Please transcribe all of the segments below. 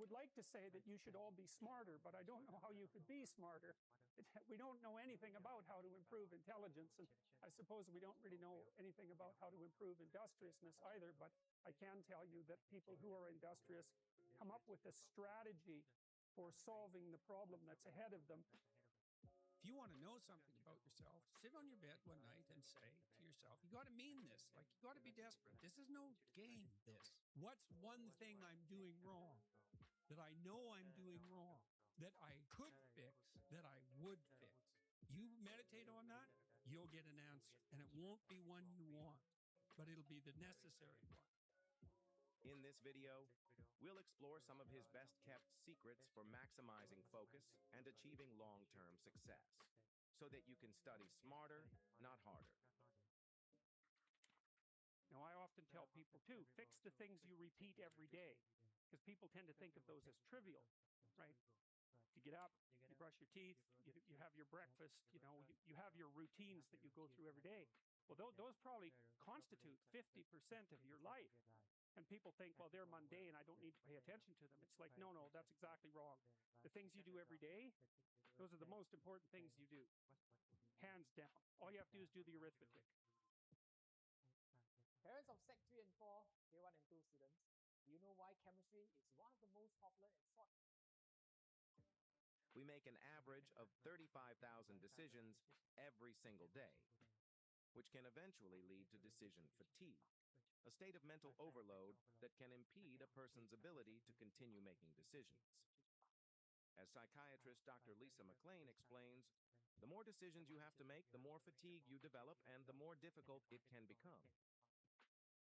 would like to say that you should all be smarter, but I don't know how you could be smarter. We don't know anything about how to improve intelligence, and I suppose we don't really know anything about how to improve industriousness either, but I can tell you that people who are industrious come up with a strategy for solving the problem that's ahead of them. If you want to know something about yourself, sit on your bed one night and say to yourself, you got to mean this. Like, you got to be desperate. This is no game, this. What's one thing I'm doing wrong that I know I'm doing wrong, that I could fix, that I would fix? You meditate on that, you'll get an answer. And it won't be one you want, but it'll be the necessary one. In this video, we'll explore some of his best-kept secrets for maximizing focus and achieving long-term success, so that you can study smarter, not harder. Now, I often tell people, too, fix the things you repeat every day, because people tend to think of those as trivial, right? You get up, you brush your teeth, you have your breakfast, you have your routines that you go through every day. Well, those probably constitute 50% of your life. And people think, well, they're mundane, I don't need to pay attention to them. It's like, no, that's exactly wrong. The things you do every day, those are the most important things you do. Hands down. All you have to do is do the arithmetic. Parents of Sec 3 and 4, Day 1 and 2 students, do you know why chemistry is one of the most popular and sought? We make an average of 35,000 decisions every single day, which can eventually lead to decision fatigue, a state of mental overload that can impede a person's ability to continue making decisions. As psychiatrist Dr. Lisa McLean explains, the more decisions you have to make, the more fatigue you develop and the more difficult it can become.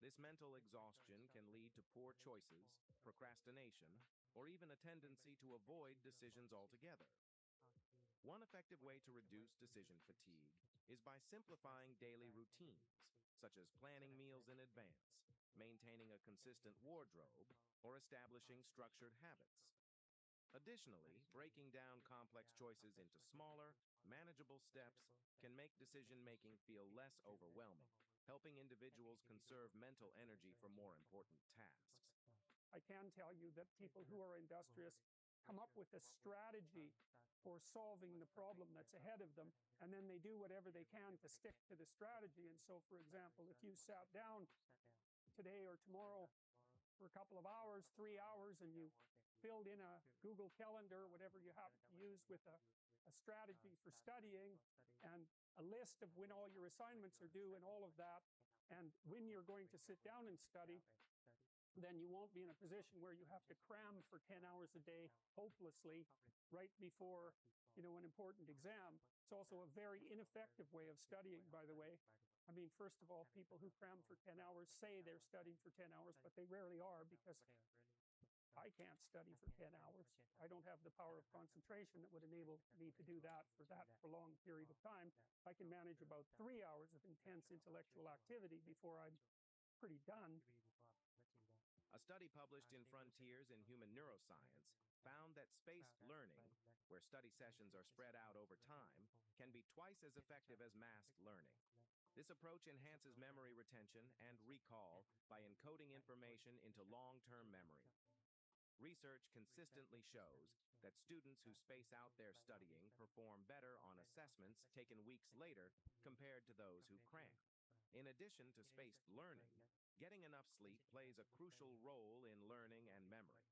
This mental exhaustion can lead to poor choices, procrastination, or even a tendency to avoid decisions altogether. One effective way to reduce decision fatigue is by simplifying daily routines, such as planning meals in advance, maintaining a consistent wardrobe, or establishing structured habits. Additionally, breaking down complex choices into smaller, manageable steps can make decision-making feel less overwhelming, helping individuals conserve mental energy for more important tasks. I can tell you that people who are industrious come up with a strategy for solving the problem that's ahead of them, and then they do whatever they can to stick to the strategy. And so, for example, if you sat down today or tomorrow for a couple of hours, 3 hours, and you filled in a Google Calendar or whatever you happen to use with a strategy for studying and a list of when all your assignments are due and all of that, and when you're going to sit down and study, then you won't be in a position where you have to cram for 10 hours a day hopelessly right before, an important exam. It's also a very ineffective way of studying, by the way. I mean, first of all, people who cram for 10 hours say they're studying for 10 hours, but they rarely are, because I can't study for 10 hours. I don't have the power of concentration that would enable me to do that for that prolonged period of time. I can manage about 3 hours of intense intellectual activity before I'm pretty done. A study published in Frontiers in Human Neuroscience found that spaced learning, where study sessions are spread out over time, can be twice as effective as massed learning. This approach enhances memory retention and recall by encoding information into long-term memory. Research consistently shows that students who space out their studying perform better on assessments taken weeks later compared to those who cram. In addition to spaced learning, getting enough sleep plays a crucial role in learning and memory.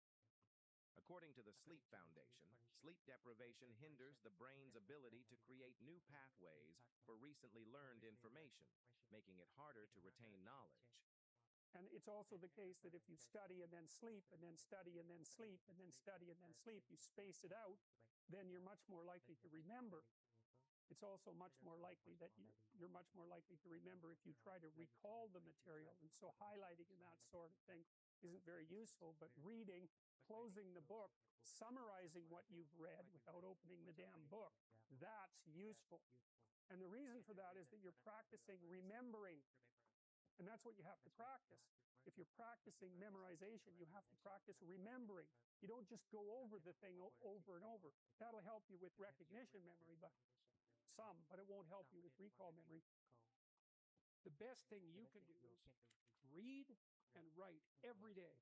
According to the Sleep Foundation, sleep deprivation hinders the brain's ability to create new pathways for recently learned information, making it harder to retain knowledge. And it's also the case that if you study and then sleep, and then study and then sleep, and then study and then sleep, you space it out, then you're much more likely to remember. It's also much more likely that you're much more likely to remember if you try to recall the material. And so highlighting and that sort of thing isn't very useful, but reading, closing the book, summarizing what you've read without opening the damn book, that's useful. And the reason for that is that you're practicing remembering. And that's what you have to practice. If you're practicing memorization, you have to practice remembering. You don't just go over the thing over and over. That'll help you with recognition memory, but it won't help you with recall memory. The best thing you can do is read and write every day.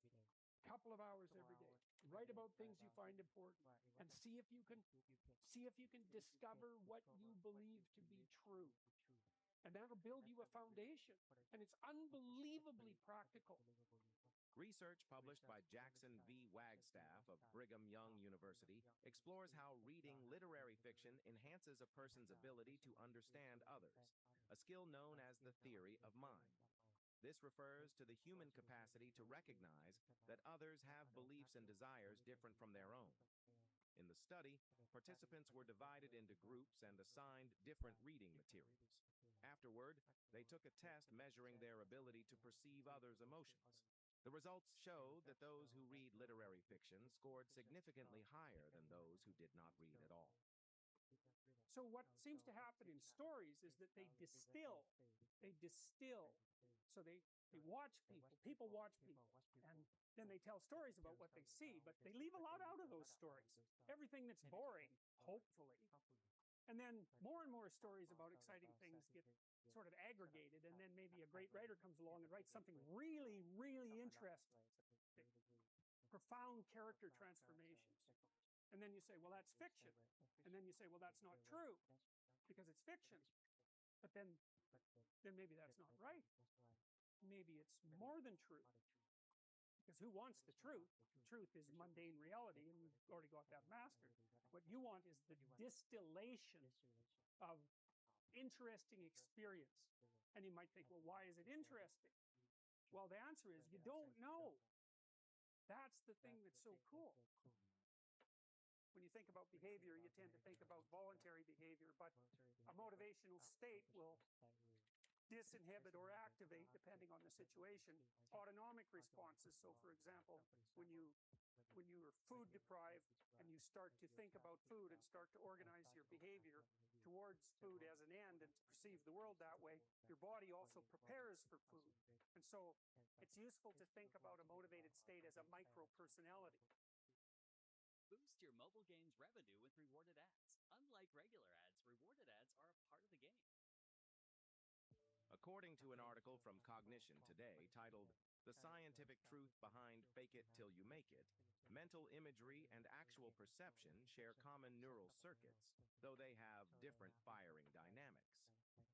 couple of hours every day. Write about things you find important and see if you can discover what you believe to be true. And that'll build you a foundation. And it's unbelievably practical. Research published by Jackson V. Wagstaff of Brigham Young University explores how reading literary fiction enhances a person's ability to understand others, a skill known as the theory of mind. This refers to the human capacity to recognize that others have beliefs and desires different from their own. In the study, participants were divided into groups and assigned different reading materials. Afterward, they took a test measuring their ability to perceive others' emotions. The results showed that those who read literary fiction scored significantly higher than those who did not read at all. So what seems to happen in stories is that they distill. They distill. So they watch people. People watch people. And then they tell stories about what they see, but they leave a lot out of those stories. Everything that's boring, hopefully. And then more and more stories about exciting things get sort of aggregated, and then maybe a great writer comes along and writes something really, really interesting. Profound character transformations. And then you say, well, that's fiction. And then you say, well, that's not true because it's fiction. But then maybe that's not right. Maybe it's more than true. Because who wants the truth? The truth is mundane reality, and you've already got that mastered. What you want is the distillation of interesting experience. And you might think, well, why is it interesting? Well, the answer is you don't know. That's the thing that's so cool. When you think about behavior, you tend to think about voluntary behavior, but a motivational state will disinhibit or activate, depending on the situation, autonomic responses. So, for example, when you're food deprived and you start to think about food and start to organize your behavior towards food as an end and perceive the world that way, your body also prepares for food. And so it's useful to think about a motivated state as a micro-personality. Boost your mobile game's revenue with rewarded ads. Unlike regular ads, rewarded ads are a part of the game. According to an article from Cognition Today titled The Scientific Truth Behind Fake It Till You Make It, mental imagery and actual perception share common neural circuits, though they have different firing dynamics.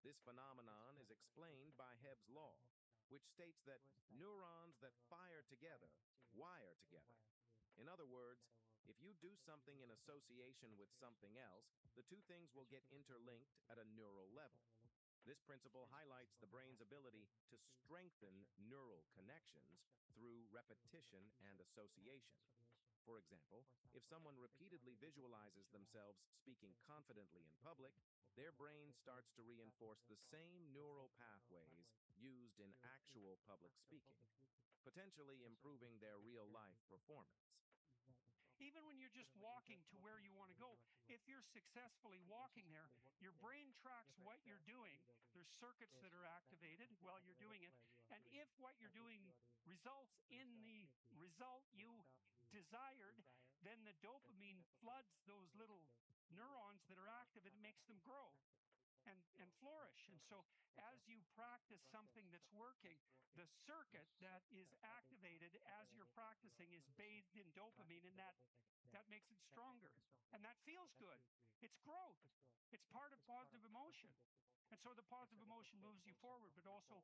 This phenomenon is explained by Hebb's law, which states that neurons that fire together wire together. In other words, if you do something in association with something else, the two things will get interlinked at a neural level. This principle highlights the brain's ability to strengthen neural connections through repetition and association. For example, if someone repeatedly visualizes themselves speaking confidently in public, their brain starts to reinforce the same neural pathways used in actual public speaking, potentially improving their real-life performance. Even when you're just walking to where you want to go, if you're successfully walking there, your brain tracks what you're doing. There's circuits that are activated while you're doing it. And if what you're doing results in the result you desired, then the dopamine floods those little neurons that are active and makes them grow and flourish. And so as you practice something that's working, the circuit that is activated as you're practicing is bathed in dopamine, and that makes it stronger. And that feels good. It's growth. It's part of positive emotion. And so the positive emotion moves you forward, but also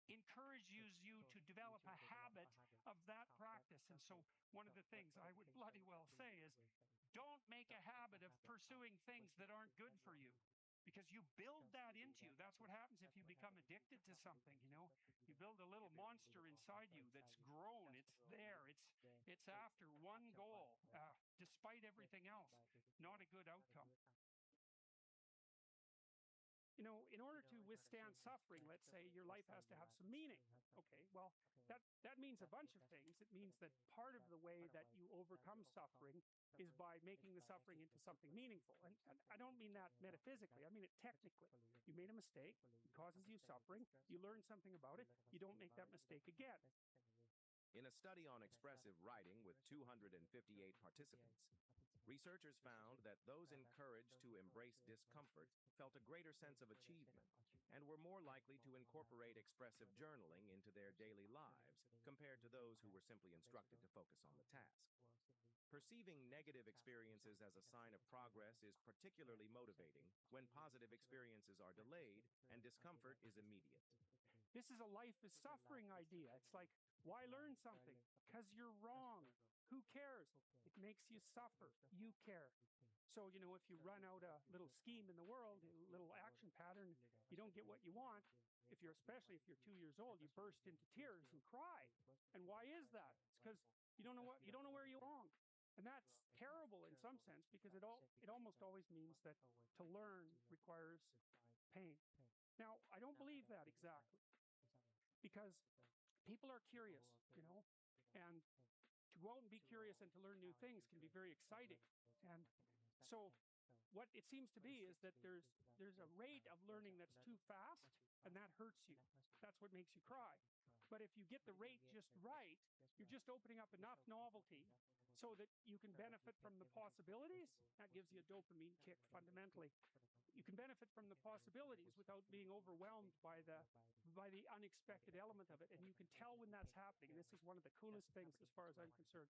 encourages you to develop a habit of that practice. And so one of the things I would bloody well say is don't make a habit of pursuing things that aren't good for you, because you build that into you. That's what happens if you become addicted to something, you know. You build a little monster inside you that's grown. It's there. It's after one goal, despite everything else. Not a good outcome. You know, in order to withstand suffering, let's say your life has to have some meaning. Okay, well, that means a bunch of things. It means that part of the way that you overcome suffering is by making the suffering into something meaningful. And I don't mean that metaphysically, I mean it technically. You made a mistake, it causes you suffering, you learn something about it, you don't make that mistake again. In a study on expressive writing with 258 participants, researchers found that those encouraged to embrace discomfort felt a greater sense of achievement, and were more likely to incorporate expressive journaling into their daily lives compared to those who were simply instructed to focus on the task. Perceiving negative experiences as a sign of progress is particularly motivating when positive experiences are delayed and discomfort is immediate. This is a life is suffering idea. It's like, why learn something? Because you're wrong. Who cares? It makes you suffer. You care. So, if you run out a little scheme in the world, a little action pattern, you don't get what you want. Especially if you're 2 years old, you burst into tears and cry. And why is that? It's because you don't know where you belong. And that's terrible in some sense, because it almost always means that to learn requires pain. Now, I don't believe that exactly, because people are curious, and to go out and be curious and to learn new things can be very exciting. And so what it seems to be is that there's a rate of learning that's too fast, and that hurts you. That's what makes you cry. But if you get the rate just right, you're just opening up enough novelty so that you can benefit from the possibilities. That gives you a dopamine kick fundamentally. You can benefit from the possibilities without being overwhelmed by the unexpected element of it. And you can tell when that's happening. And this is one of the coolest things as far as I'm concerned.